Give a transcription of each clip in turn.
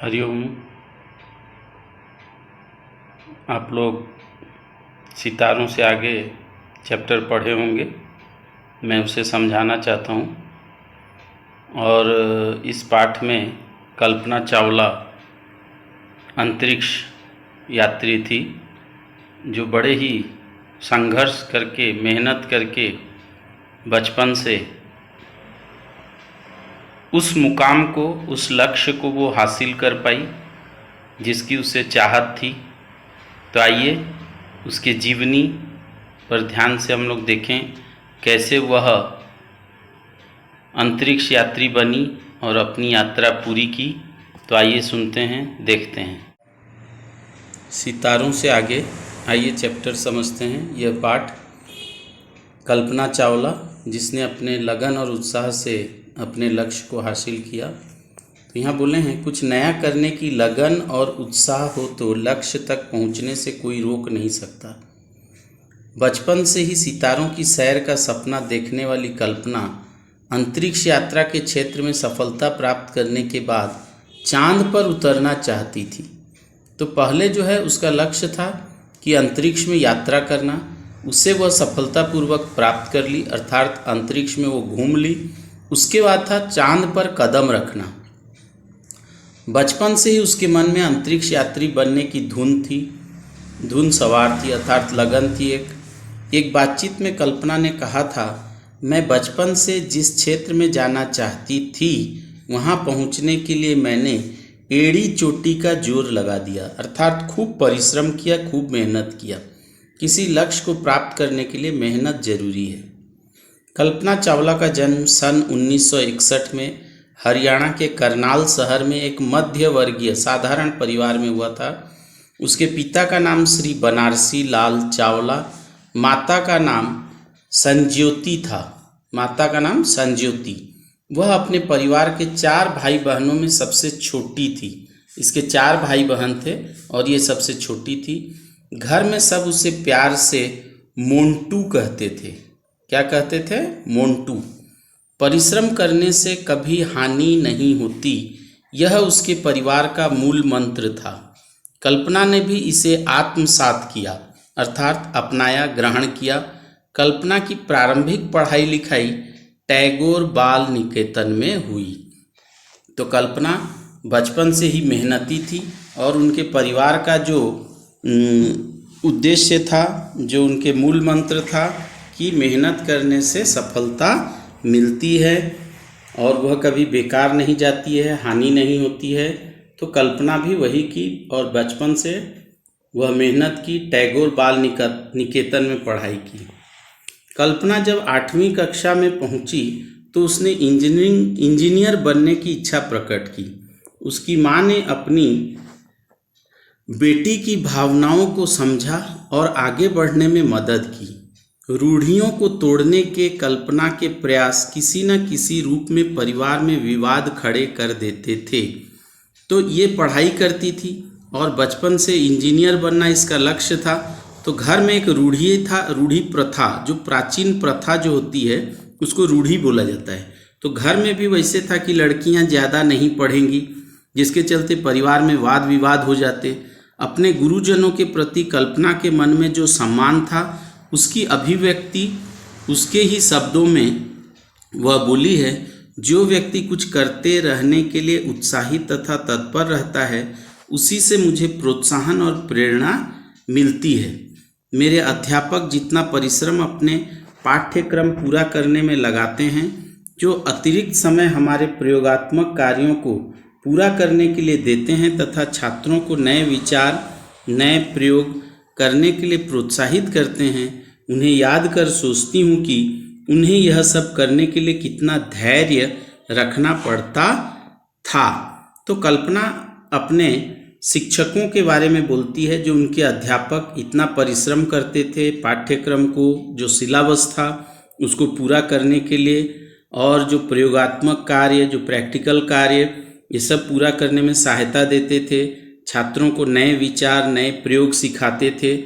हरिओम। आप लोग सितारों से आगे चैप्टर पढ़े होंगे, मैं उसे समझाना चाहता हूँ। और इस पाठ में कल्पना चावला अंतरिक्ष यात्री थी, जो बड़े ही संघर्ष करके, मेहनत करके बचपन से उस मुकाम को, उस लक्ष्य को वो हासिल कर पाई जिसकी उसे चाहत थी। तो आइए उसके जीवनी पर ध्यान से हम लोग देखें, कैसे वह अंतरिक्ष यात्री बनी और अपनी यात्रा पूरी की। तो आइए सुनते हैं, देखते हैं। सितारों से आगे आइए चैप्टर समझते हैं। यह पाठ कल्पना चावला, जिसने अपने लगन और उत्साह से अपने लक्ष्य को हासिल किया। तो यहाँ बोले हैं, कुछ नया करने की लगन और उत्साह हो तो लक्ष्य तक पहुँचने से कोई रोक नहीं सकता। बचपन से ही सितारों की सैर का सपना देखने वाली कल्पना अंतरिक्ष यात्रा के क्षेत्र में सफलता प्राप्त करने के बाद चांद पर उतरना चाहती थी। तो पहले जो है उसका लक्ष्य था कि अंतरिक्ष में यात्रा करना, उससे वह सफलतापूर्वक प्राप्त कर ली, अर्थात अंतरिक्ष में वो घूम ली। उसके बाद था चांद पर कदम रखना। बचपन से ही उसके मन में अंतरिक्ष यात्री बनने की धुन सवार थी, अर्थात लगन थी। एक बातचीत में कल्पना ने कहा था, मैं बचपन से जिस क्षेत्र में जाना चाहती थी वहाँ पहुँचने के लिए मैंने एड़ी चोटी का जोर लगा दिया, अर्थात खूब परिश्रम किया, खूब मेहनत किया। किसी लक्ष्य को प्राप्त करने के लिए मेहनत जरूरी है। कल्पना चावला का जन्म सन 1961 में हरियाणा के करनाल शहर में एक मध्य वर्गीय साधारण परिवार में हुआ था। उसके पिता का नाम श्री बनारसी लाल चावला, माता का नाम संज्योति था। माता का नाम संज्योति। वह अपने परिवार के 4 भाई बहनों में सबसे छोटी थी। इसके 4 भाई बहन थे और ये सबसे छोटी थी। घर में सब उसे प्यार से मोंटू कहते थे। क्या कहते थे? मोंटू। परिश्रम करने से कभी हानि नहीं होती, यह उसके परिवार का मूल मंत्र था। कल्पना ने भी इसे आत्मसात किया, अर्थात अपनाया, ग्रहण किया। कल्पना की प्रारंभिक पढ़ाई लिखाई टैगोर बाल निकेतन में हुई। तो कल्पना बचपन से ही मेहनती थी और उनके परिवार का जो उद्देश्य था, जो उनके मूल मंत्र था कि मेहनत करने से सफलता मिलती है और वह कभी बेकार नहीं जाती है, हानि नहीं होती है। तो कल्पना भी वही की और बचपन से वह मेहनत की, टैगोर बाल निकेतन में पढ़ाई की। कल्पना जब 8वीं कक्षा में पहुंची तो उसने इंजीनियर बनने की इच्छा प्रकट की। उसकी मां ने अपनी बेटी की भावनाओं को समझा और आगे बढ़ने में मदद की। रूढ़ियों को तोड़ने के कल्पना के प्रयास किसी न किसी रूप में परिवार में विवाद खड़े कर देते थे। तो ये पढ़ाई करती थी और बचपन से इंजीनियर बनना इसका लक्ष्य था। तो घर में एक रूढ़ी प्रथा, जो प्राचीन प्रथा जो होती है उसको रूढ़ी बोला जाता है। तो घर में भी वैसे था कि लड़कियां ज़्यादा नहीं पढ़ेंगी, जिसके चलते परिवार में वाद विवाद हो जाते। अपने गुरुजनों के प्रति कल्पना के मन में जो सम्मान था, उसकी अभिव्यक्ति उसके ही शब्दों में वह बोली है, जो व्यक्ति कुछ करते रहने के लिए उत्साहित तथा तत्पर रहता है, उसी से मुझे प्रोत्साहन और प्रेरणा मिलती है। मेरे अध्यापक जितना परिश्रम अपने पाठ्यक्रम पूरा करने में लगाते हैं, जो अतिरिक्त समय हमारे प्रयोगात्मक कार्यों को पूरा करने के लिए देते हैं तथा छात्रों को नए विचार, नए प्रयोग करने के लिए प्रोत्साहित करते हैं, उन्हें याद कर सोचती हूँ कि उन्हें यह सब करने के लिए कितना धैर्य रखना पड़ता था। तो कल्पना अपने शिक्षकों के बारे में बोलती है, जो उनके अध्यापक इतना परिश्रम करते थे पाठ्यक्रम को, जो सिलेबस था उसको पूरा करने के लिए, और जो प्रयोगात्मक कार्य, जो प्रैक्टिकल कार्य, ये सब पूरा करने में सहायता देते थे। छात्रों को नए विचार, नए प्रयोग सिखाते थे।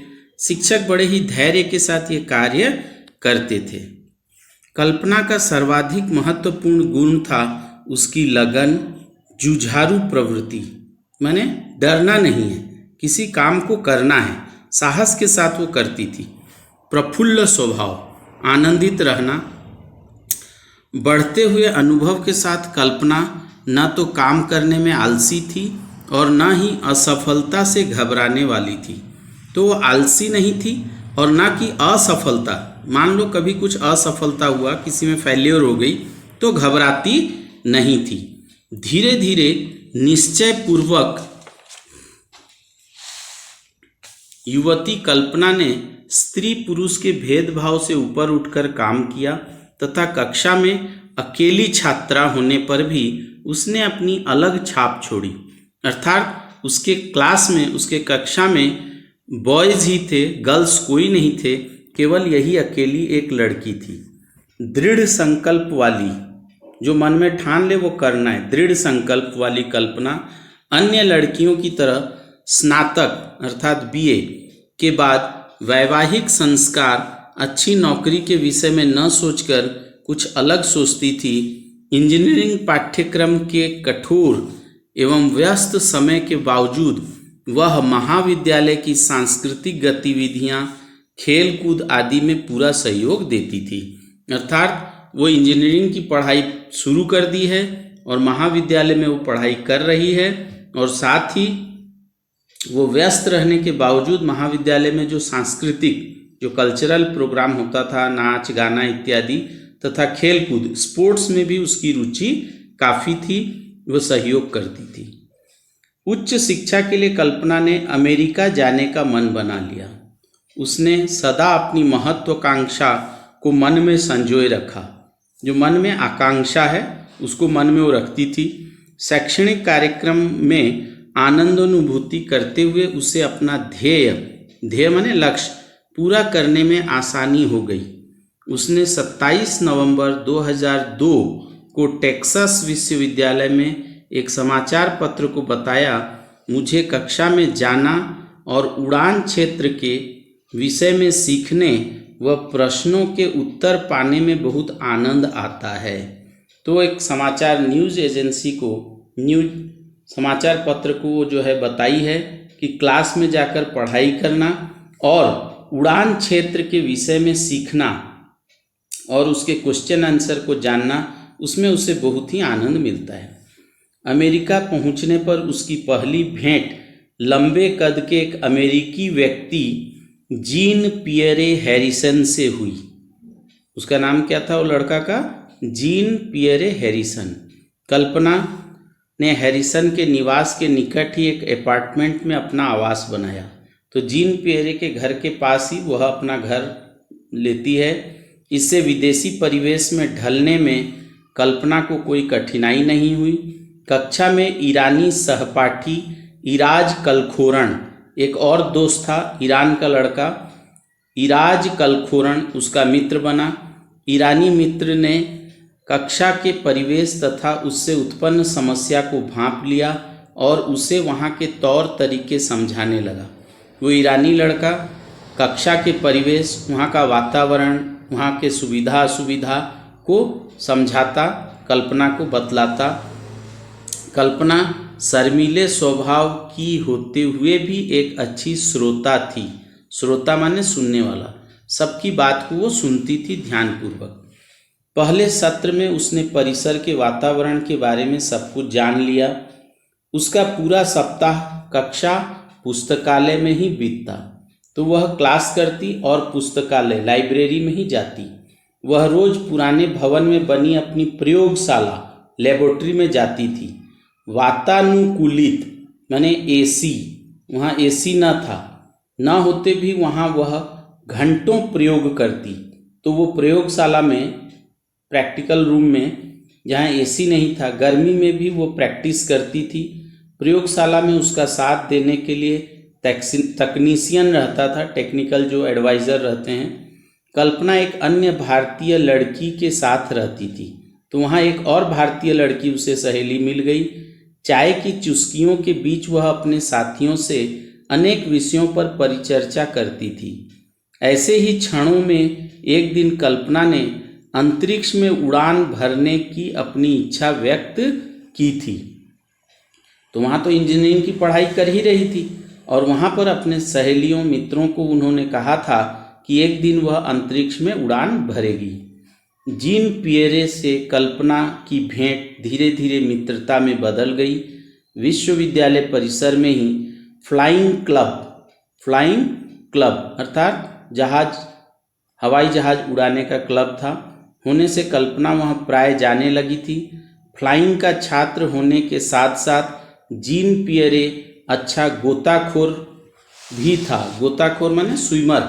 शिक्षक बड़े ही धैर्य के साथ ये कार्य करते थे। कल्पना का सर्वाधिक महत्वपूर्ण गुण था उसकी लगन, जुझारू प्रवृत्ति। माने डरना नहीं है, किसी काम को करना है, साहस के साथ वो करती थी। प्रफुल्ल स्वभाव, आनंदित रहना, बढ़ते हुए अनुभव के साथ कल्पना न तो काम करने में आलसी थी और न ही असफलता से घबराने वाली थी। तो वो आलसी नहीं थी और ना कि असफलता, मान लो कभी कुछ असफलता हुआ, किसी में फेल्योर हो गई तो घबराती नहीं थी। धीरे धीरे निश्चय पूर्वक युवती कल्पना ने स्त्री पुरुष के भेदभाव से ऊपर उठकर काम किया तथा कक्षा में अकेली छात्रा होने पर भी उसने अपनी अलग छाप छोड़ी। अर्थात उसके क्लास में, उसके कक्षा में बॉयज़ ही थे, गर्ल्स कोई नहीं थे, केवल यही अकेली एक लड़की थी। दृढ़ संकल्प वाली, जो मन में ठान ले वो करना है, दृढ़ संकल्प वाली कल्पना अन्य लड़कियों की तरह स्नातक अर्थात बीए के बाद वैवाहिक संस्कार, अच्छी नौकरी के विषय में न सोचकर कुछ अलग सोचती थी। इंजीनियरिंग पाठ्यक्रम के कठोर एवं व्यस्त समय के बावजूद वह महाविद्यालय की सांस्कृतिक गतिविधियां, खेल कूद आदि में पूरा सहयोग देती थी। अर्थात वो इंजीनियरिंग की पढ़ाई शुरू कर दी है और महाविद्यालय में वो पढ़ाई कर रही है, और साथ ही वो व्यस्त रहने के बावजूद महाविद्यालय में जो सांस्कृतिक, जो कल्चरल प्रोग्राम होता था, नाच गाना इत्यादि तथा खेल कूद, स्पोर्ट्स में भी उसकी रुचि काफ़ी थी, वो सहयोग करती थी। उच्च शिक्षा के लिए कल्पना ने अमेरिका जाने का मन बना लिया। उसने सदा अपनी महत्वाकांक्षा को मन में संजोए रखा। जो मन में आकांक्षा है उसको मन में वो रखती थी। शैक्षणिक कार्यक्रम में आनंदानुभूति करते हुए उसे अपना ध्येय माने लक्ष्य पूरा करने में आसानी हो गई। उसने 27 नवंबर 2002 को टेक्सास विश्वविद्यालय में एक समाचार पत्र को बताया, मुझे कक्षा में जाना और उड़ान क्षेत्र के विषय में सीखने व प्रश्नों के उत्तर पाने में बहुत आनंद आता है। तो एक समाचार न्यूज़ एजेंसी को, न्यूज़ समाचार पत्र को वो जो है बताई है कि क्लास में जाकर पढ़ाई करना और उड़ान क्षेत्र के विषय में सीखना और उसके क्वेश्चन आंसर को जानना, उसमें उसे बहुत ही आनंद मिलता है। अमेरिका पहुंचने पर उसकी पहली भेंट लंबे कद के एक अमेरिकी व्यक्ति जीन पियरे हैरिसन से हुई। उसका नाम क्या था वो लड़का का? Jean Pierre Harrison. कल्पना ने हैरिसन के निवास के निकट ही एक अपार्टमेंट में अपना आवास बनाया। तो जीन पियरे के घर के पास ही वह अपना घर लेती है। इससे विदेशी परिवेश में ढलने में कल्पना को कोई कठिनाई नहीं हुई। कक्षा में ईरानी सहपाठी इराज कलखोरण, एक और दोस्त था ईरान का लड़का, इराज कलखोरण उसका मित्र बना। ईरानी मित्र ने कक्षा के परिवेश तथा उससे उत्पन्न समस्या को भांप लिया और उसे वहाँ के तौर तरीके समझाने लगा। वो ईरानी लड़का कक्षा के परिवेश, वहाँ का वातावरण, वहाँ के सुविधा असुविधा को समझाता, कल्पना को बतलाता। कल्पना शर्मीले स्वभाव की होते हुए भी एक अच्छी श्रोता थी। श्रोता माने सुनने वाला, सबकी बात को वो सुनती थी ध्यानपूर्वक। पहले सत्र में उसने परिसर के वातावरण के बारे में सब कुछ जान लिया। उसका पूरा सप्ताह कक्षा पुस्तकालय में ही बीतता। तो वह क्लास करती और पुस्तकालय लाइब्रेरी में ही जाती। वह रोज पुराने भवन में बनी अपनी प्रयोगशाला लेबोरेटरी में जाती थी। वातानुकूलित माने एसी, वहाँ एसी न था, न होते भी वहाँ वह घंटों प्रयोग करती। तो वो प्रयोगशाला में, प्रैक्टिकल रूम में जहाँ एसी नहीं था, गर्मी में भी वो प्रैक्टिस करती थी। प्रयोगशाला में उसका साथ देने के लिए तकनीशियन रहता था, टेक्निकल जो एडवाइज़र रहते हैं। कल्पना एक अन्य भारतीय लड़की के साथ रहती थी। तो वहाँ एक और भारतीय लड़की उसे सहेली मिल गई। चाय की चुस्कियों के बीच वह अपने साथियों से अनेक विषयों पर परिचर्चा करती थी। ऐसे ही क्षणों में एक दिन कल्पना ने अंतरिक्ष में उड़ान भरने की अपनी इच्छा व्यक्त की थी। तो वहाँ तो इंजीनियरिंग की पढ़ाई कर ही रही थी और वहाँ पर अपने सहेलियों मित्रों को उन्होंने कहा था कि एक दिन वह अंतरिक्ष में उड़ान भरेगी। जीन पियरे से कल्पना की भेंट धीरे धीरे मित्रता में बदल गई। विश्वविद्यालय परिसर में ही फ्लाइंग क्लब अर्थात हवाई जहाज उड़ाने का क्लब था, होने से कल्पना वहाँ प्राय जाने लगी थी। फ्लाइंग का छात्र होने के साथ साथ जीन पियरे अच्छा गोताखोर भी था। गोताखोर माने स्विमर,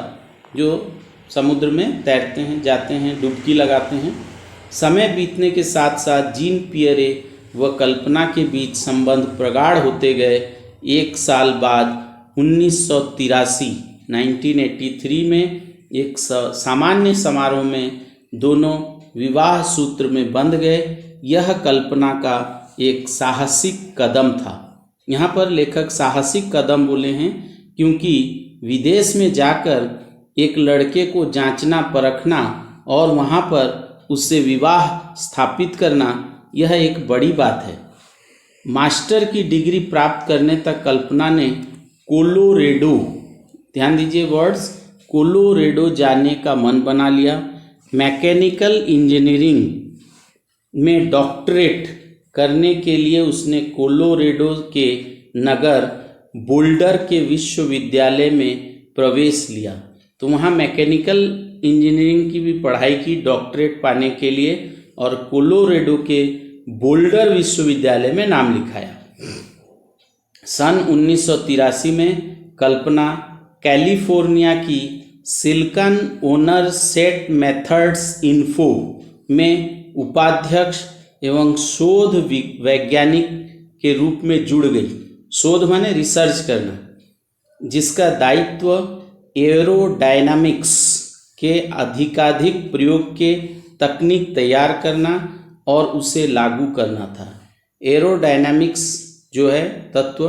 जो समुद्र में तैरते हैं, जाते हैं, डुबकी लगाते हैं। समय बीतने के साथ साथ जीन पियरे व कल्पना के बीच संबंध प्रगाढ़ होते गए। एक साल बाद 1983 में एक सामान्य समारोह में दोनों विवाह सूत्र में बंध गए। यह कल्पना का एक साहसिक कदम था। यहाँ पर लेखक साहसिक कदम बोले हैं क्योंकि विदेश में जाकर एक लड़के को जांचना परखना और वहाँ पर उससे विवाह स्थापित करना, यह एक बड़ी बात है। मास्टर की डिग्री प्राप्त करने तक कल्पना ने कोलोरेडो, ध्यान दीजिए वर्ड्स, कोलोरेडो जाने का मन बना लिया। मैकेनिकल इंजीनियरिंग में डॉक्टरेट करने के लिए उसने कोलोरेडो के नगर बोल्डर के विश्वविद्यालय में प्रवेश लिया। तो वहाँ मैकेनिकल इंजीनियरिंग की भी पढ़ाई की डॉक्टरेट पाने के लिए और कोलोरेडो के बोल्डर विश्वविद्यालय में नाम लिखाया। सन 1983 में कल्पना कैलिफोर्निया की silicon owner set methods info में उपाध्यक्ष एवं शोध वैज्ञानिक के रूप में जुड़ गई। शोध माने रिसर्च करना, जिसका दायित्व एरोडायनामिक्स के अधिकाधिक प्रयोग के तकनीक तैयार करना और उसे लागू करना था। एरोडायनामिक्स जो है तत्व,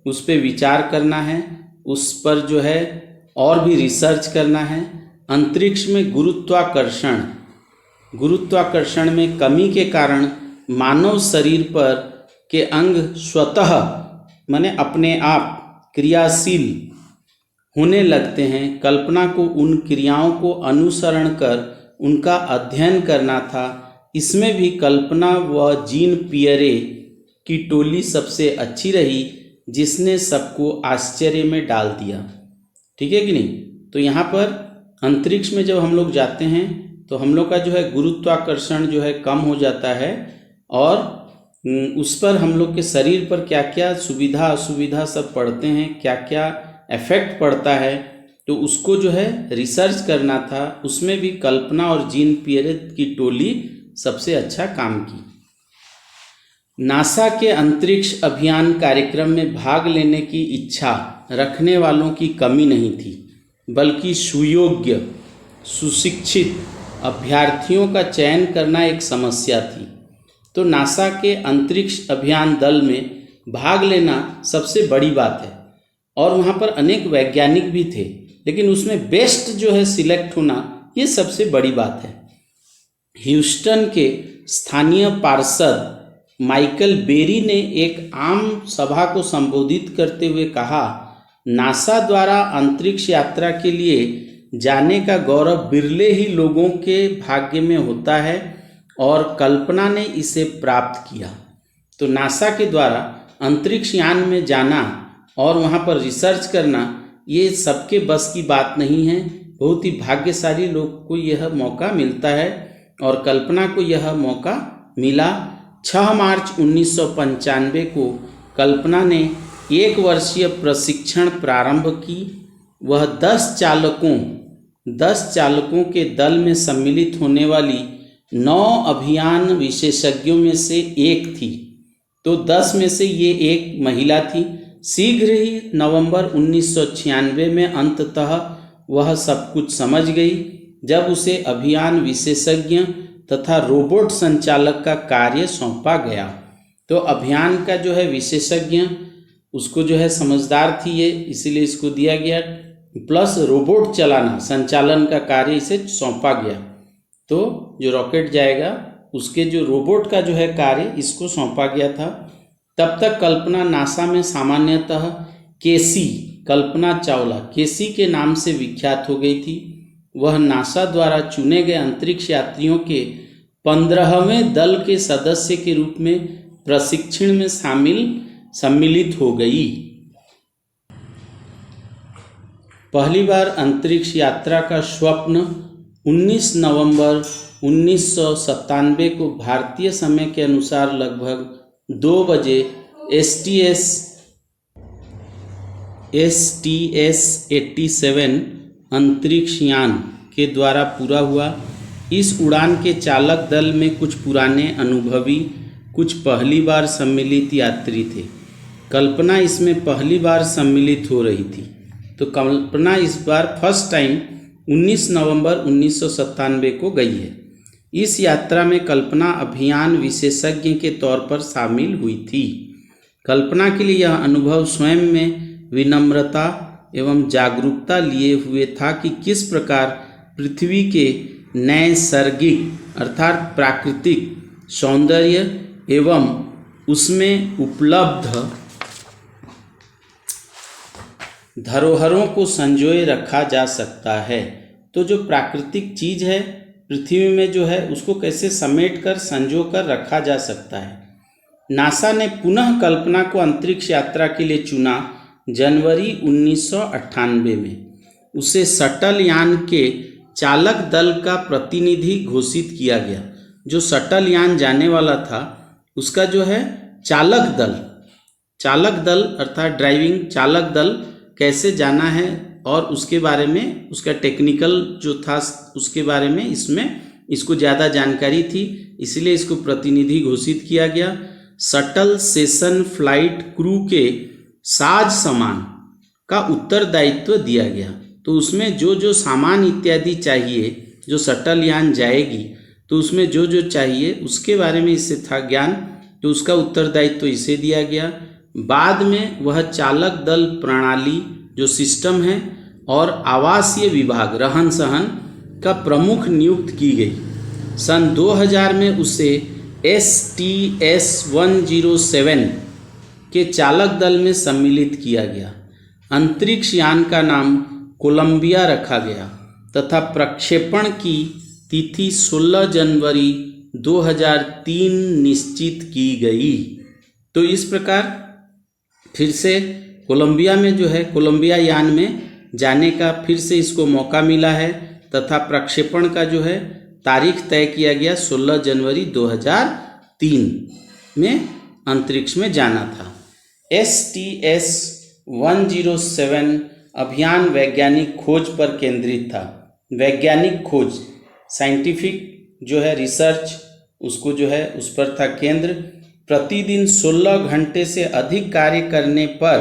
उस पर विचार करना है, उस पर जो है और भी रिसर्च करना है। अंतरिक्ष में गुरुत्वाकर्षण में कमी के कारण मानव शरीर पर के अंग स्वतः माने अपने आप क्रियाशील होने लगते हैं। कल्पना को उन क्रियाओं को अनुसरण कर उनका अध्ययन करना था। इसमें भी कल्पना व जीन पियरे की टोली सबसे अच्छी रही, जिसने सबको आश्चर्य में डाल दिया। ठीक है कि नहीं? तो यहाँ पर अंतरिक्ष में जब हम लोग जाते हैं तो हम लोग का जो है गुरुत्वाकर्षण जो है कम हो जाता है और उस पर हम लोग के शरीर पर क्या क्या सुविधा असुविधा सब पड़ते हैं, क्या क्या इफेक्ट पड़ता है, तो उसको जो है रिसर्च करना था। उसमें भी कल्पना और जीन पियरे की टोली सबसे अच्छा काम की। नासा के अंतरिक्ष अभियान कार्यक्रम में भाग लेने की इच्छा रखने वालों की कमी नहीं थी, बल्कि सुयोग्य सुशिक्षित अभ्यर्थियों का चयन करना एक समस्या थी। तो नासा के अंतरिक्ष अभियान दल में भाग लेना सबसे बड़ी बात है और वहाँ पर अनेक वैज्ञानिक भी थे, लेकिन उसमें बेस्ट जो है सिलेक्ट होना, ये सबसे बड़ी बात है। ह्यूस्टन के स्थानीय पार्षद माइकल बेरी ने एक आम सभा को संबोधित करते हुए कहा, नासा द्वारा अंतरिक्ष यात्रा के लिए जाने का गौरव बिरले ही लोगों के भाग्य में होता है और कल्पना ने इसे प्राप्त किया। तो नासा के द्वारा अंतरिक्ष यान में जाना और वहाँ पर रिसर्च करना, ये सबके बस की बात नहीं है। बहुत ही भाग्यशाली लोग को यह मौका मिलता है और कल्पना को यह मौका मिला। 6 मार्च 1995 को कल्पना ने 1 वर्षीय प्रशिक्षण प्रारंभ की। वह 10 चालकों के दल में सम्मिलित होने वाली 9 अभियान विशेषज्ञों में से एक थी। तो 10 में से ये एक महिला थी। शीघ्र ही नवंबर 1996 में अंततः वह सब कुछ समझ गई, जब उसे अभियान विशेषज्ञ तथा रोबोट संचालक का कार्य सौंपा गया। तो अभियान का जो है विशेषज्ञ, उसको जो है समझदार थी ये, इसीलिए इसको दिया गया, प्लस रोबोट चलाना संचालन का कार्य इसे सौंपा गया। तो जो रॉकेट जाएगा उसके जो रोबोट का जो है कार्य इसको सौंपा गया था। तब तक कल्पना नासा में सामान्यतः केसी, कल्पना चावला केसी के नाम से विख्यात हो गई थी। वह नासा द्वारा चुने गए अंतरिक्ष यात्रियों के 15वें दल के सदस्य के रूप में प्रशिक्षण में सम्मिलित हो गई। पहली बार अंतरिक्ष यात्रा का स्वप्न 19 नवंबर 1997 को भारतीय समय के अनुसार लगभग 2 बजे STS-87 अंतरिक्ष यान के द्वारा पूरा हुआ। इस उड़ान के चालक दल में कुछ पुराने अनुभवी, कुछ पहली बार सम्मिलित यात्री थे। कल्पना इसमें पहली बार सम्मिलित हो रही थी, तो कल्पना इस बार फर्स्ट टाइम 19 नवंबर 1997 को गई है। इस यात्रा में कल्पना अभियान विशेषज्ञ के तौर पर शामिल हुई थी। कल्पना के लिए यह अनुभव स्वयं में विनम्रता एवं जागरूकता लिए हुए था कि किस प्रकार पृथ्वी के नैसर्गिक अर्थात प्राकृतिक सौंदर्य एवं उसमें उपलब्ध धरोहरों को संजोए रखा जा सकता है। तो जो प्राकृतिक चीज है पृथ्वी में जो है उसको कैसे समेट कर संजो कर रखा जा सकता है। नासा ने पुनः कल्पना को अंतरिक्ष यात्रा के लिए चुना जनवरी 1998 में। उसे शटल यान के चालक दल का प्रतिनिधि घोषित किया गया। जो शटल यान जाने वाला था उसका जो है चालक दल अर्थात ड्राइविंग चालक दल कैसे जाना है और उसके बारे में उसका टेक्निकल जो था उसके बारे में इसको ज़्यादा जानकारी थी, इसलिए इसको प्रतिनिधि घोषित किया गया। शटल सेशन फ्लाइट क्रू के साज सामान का उत्तरदायित्व दिया गया। तो उसमें जो जो सामान इत्यादि चाहिए, जो शटल यान जाएगी तो उसमें जो जो चाहिए उसके बारे में इससे था ज्ञान, तो उसका उत्तरदायित्व इसे दिया गया। बाद में वह चालक दल प्रणाली जो सिस्टम है और आवासीय विभाग रहन सहन का प्रमुख नियुक्त की गई। सन 2000 में उसे STS-107 के चालक दल में सम्मिलित किया गया। अंतरिक्ष यान का नाम कोलंबिया रखा गया तथा प्रक्षेपण की तिथि 16 जनवरी 2003 निश्चित की गई। तो इस प्रकार फिर से कोलंबिया में जो है कोलंबिया यान में जाने का फिर से इसको मौका मिला है तथा प्रक्षेपण का जो है तारीख तय किया गया 16 जनवरी 2003 में अंतरिक्ष में जाना था। STS-107 अभियान वैज्ञानिक खोज पर केंद्रित था। वैज्ञानिक खोज साइंटिफिक जो है रिसर्च उसको जो है उस पर था केंद्र। प्रतिदिन 16 घंटे से अधिक कार्य करने पर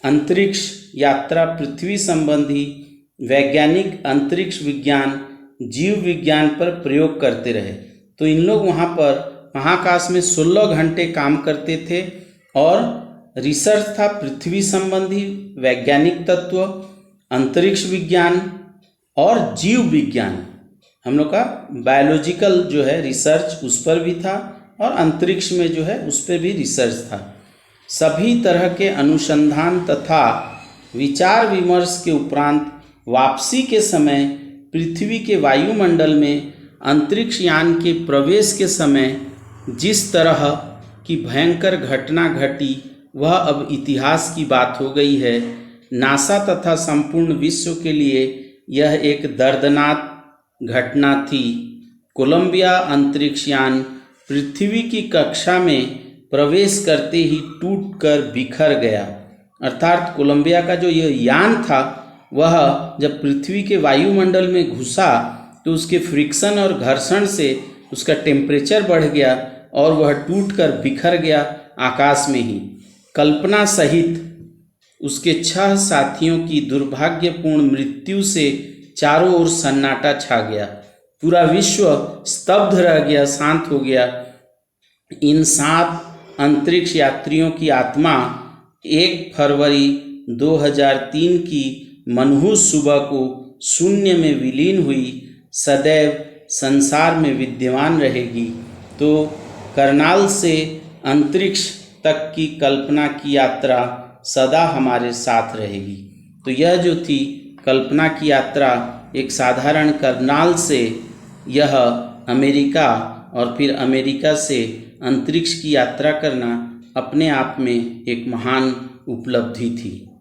अंतरिक्ष यात्रा पृथ्वी संबंधी वैज्ञानिक अंतरिक्ष विज्ञान जीव विज्ञान पर प्रयोग करते रहे। तो इन लोग वहाँ पर महाकाश में 16 घंटे काम करते थे और रिसर्च था पृथ्वी संबंधी वैज्ञानिक तत्व, अंतरिक्ष विज्ञान और जीव विज्ञान। हम लोग का बायोलॉजिकल जो है रिसर्च उस पर भी था और अंतरिक्ष में जो है उस पर भी रिसर्च था। सभी तरह के अनुसंधान तथा विचार विमर्श के उपरांत वापसी के समय पृथ्वी के वायुमंडल में अंतरिक्ष यान के प्रवेश के समय जिस तरह की भयंकर घटना घटी वह अब इतिहास की बात हो गई है। नासा तथा संपूर्ण विश्व के लिए यह एक दर्दनाक घटना थी। कोलंबिया अंतरिक्ष यान पृथ्वी की कक्षा में प्रवेश करते ही टूटकर बिखर गया। अर्थात कोलंबिया का जो यह यान था वह जब पृथ्वी के वायुमंडल में घुसा तो उसके फ्रिक्शन और घर्षण से उसका टेम्परेचर बढ़ गया और वह टूटकर बिखर गया आकाश में ही। कल्पना सहित उसके 6 साथियों की दुर्भाग्यपूर्ण मृत्यु से चारों ओर सन्नाटा छा गया। पूरा विश्व स्तब्ध रह गया, शांत हो गया। इन 7 अंतरिक्ष यात्रियों की आत्मा 1 फरवरी 2003 की मनहूस सुबह को शून्य में विलीन हुई, सदैव संसार में विद्यमान रहेगी। तो करनाल से अंतरिक्ष तक की कल्पना की यात्रा सदा हमारे साथ रहेगी। तो यह जो थी कल्पना की यात्रा, एक साधारण करनाल से यह अमेरिका और फिर अमेरिका से अंतरिक्ष की यात्रा करना अपने आप में एक महान उपलब्धि थी।